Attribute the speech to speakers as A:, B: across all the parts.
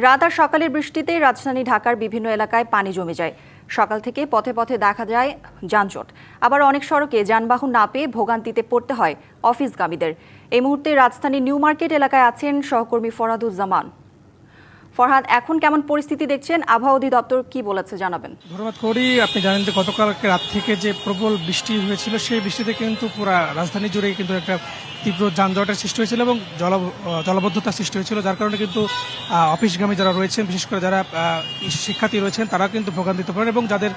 A: রাত আর সকালের বৃষ্টিতে রাজধানী ঢাকার বিভিন্ন এলাকায় পানি জমে যায়। সকাল থেকে পথে পথে দেখা যায় যানজট। আবার অনেক সড়কে যানবাহন না পেয়ে ভোগান্তিতে পড়তে হয় অফিসগামীদের। এই মুহূর্তে রাজধানীর নিউ মার্কেট এলাকায় আছেন সহকর্মী ফরহাদুজ্জামান। ফরহাদ, এখন কেমন পরিস্থিতি দেখছেন? আবহাওয়া অধিদপ্তর কি বলেছে জানাবেন।
B: ধন্যবাদ করি। আপনি জানেন যে গতকাল রাত থেকে যে প্রবল বৃষ্টি হয়েছিল, সেই বৃষ্টিতে কিন্তু পুরা রাজধানী জুড়ে কিন্তু একটা তীব্র যানজটের সৃষ্টি হয়েছিল এবং জলাবদ্ধতার সৃষ্টি হয়েছিল, যার কারণে কিন্তু অফিসগামী যারা রয়েছেন, বিশেষ করে যারা শিক্ষার্থী রয়েছেন, তারাও কিন্তু ভোগান্তিতে পড়েন এবং যাদের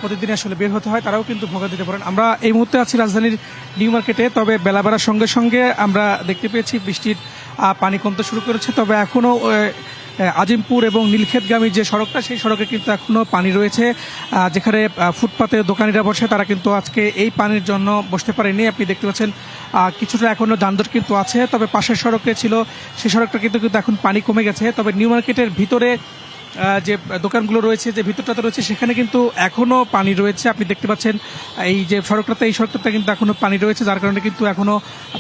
B: প্রতিদিন আসলে বের হতে হয় তারাও কিন্তু ভোগান্তিতে পড়েন। আমরা এই মুহূর্তে আছি রাজধানীর নিউ মার্কেটে। তবে বেলা বাড়ার সঙ্গে সঙ্গে আমরা দেখতে পেয়েছি বৃষ্টির পানি কমতে শুরু করেছে। তবে এখনও আজিমপুর এবং নীলক্ষেতগামী যে সড়কটা, সেই সড়কে কিন্তু এখনো পানি রয়েছে। যেখানে ফুটপাতে দোকানিরা বসে, তারা কিন্তু আজকে এই পানির জন্য বসতে পারেনি। আপনি দেখতে পাচ্ছেন কিছুটা এখনো যানজট কিন্তু আছে। তবে পাশের সড়কে ছিল, সেই সড়কটা কিন্তু এখন পানি কমে গেছে। তবে নিউ মার্কেটের ভিতরে যে দোকানগুলো রয়েছে, যে ভিতরটাতে রয়েছে, সেখানে কিন্তু এখনো পানি রয়েছে। আপনি দেখতে পাচ্ছেন এই যে সড়কটাতে, এই সড়কটাতে কিন্তু এখনো পানি রয়েছে, যার কারণে কিন্তু এখনো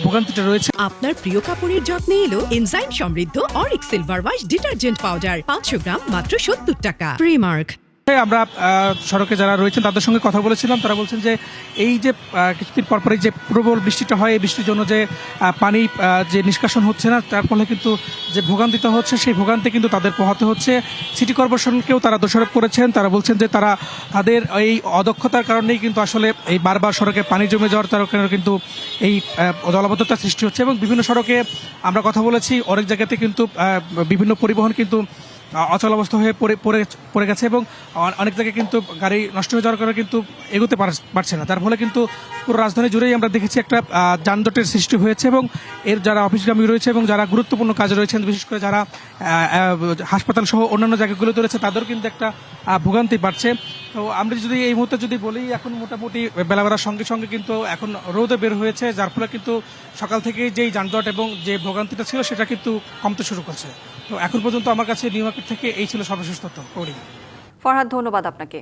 B: ভোগান্তিটা রয়েছে।
C: আপনার প্রিয় কাপড়ের যত্নে এলো এনজাইম সমৃদ্ধ Arik silver wash detergent powder 500 গ্রাম মাত্র 70 টাকা। প্রিমার্ক।
B: আমরা সড়কে যারা রয়েছেন তাদের সঙ্গে কথা বলেছিলাম। তারা বলছেন যে এই যে কিছুদিন পরপরই যে প্রবল বৃষ্টিটা হয়, এই বৃষ্টির জন্য যে পানি যে নিষ্কাশন হচ্ছে না, তার ফলে কিন্তু যে ভোগান্তিটা হচ্ছে, সেই ভোগান্তি কিন্তু তাদের পোহাতে হচ্ছে। সিটি কর্পোরেশনকেও তারা দোষারোপ করেছেন। তারা বলছেন যে তাদের এই অদক্ষতার কারণেই কিন্তু আসলে এই বারবার সড়কে পানি জমে যাওয়ার কারণে কিন্তু এই জলাবদ্ধতার সৃষ্টি হচ্ছে। এবং বিভিন্ন সড়কে আমরা কথা বলেছি, অনেক জায়গাতে কিন্তু বিভিন্ন পরিবহন কিন্তু অচলাবস্থা হয়ে পড়ে গেছে এবং অনেক জায়গায় কিন্তু গাড়ি নষ্ট হয়ে যাওয়ার কারণে কিন্তু এগোতে পারছে না। তার ফলে কিন্তু পুরো রাজধানী জুড়েই আমরা দেখেছি একটা যানজটের সৃষ্টি হয়েছে। এবং এর যারা অফিসগামী রয়েছে এবং যারা গুরুত্বপূর্ণ কাজে রয়েছেন, বিশেষ করে যারা হাসপাতাল সহ অন্যান্য জায়গাগুলো রয়েছে, তাদের কিন্তু একটা ভোগান্তি বাড়ছে। তো আমরা যদি এই মুহূর্তে যদি বলি, এখন মোটামুটি বেলা বাড়ার সঙ্গে সঙ্গে কিন্তু এখন রোদে বের হয়েছে, যার ফলে কিন্তু সকাল থেকেই যেই যানজট এবং যে ভোগান্তিটা ছিল, সেটা কিন্তু কমতে শুরু করছে। তো এখন পর্যন্ত আমার কাছে নিউ মার্কেট থেকে এই ছিল সর্বশেষ তথ্য।
A: ফরহাদ, ধন্যবাদ আপনাকে।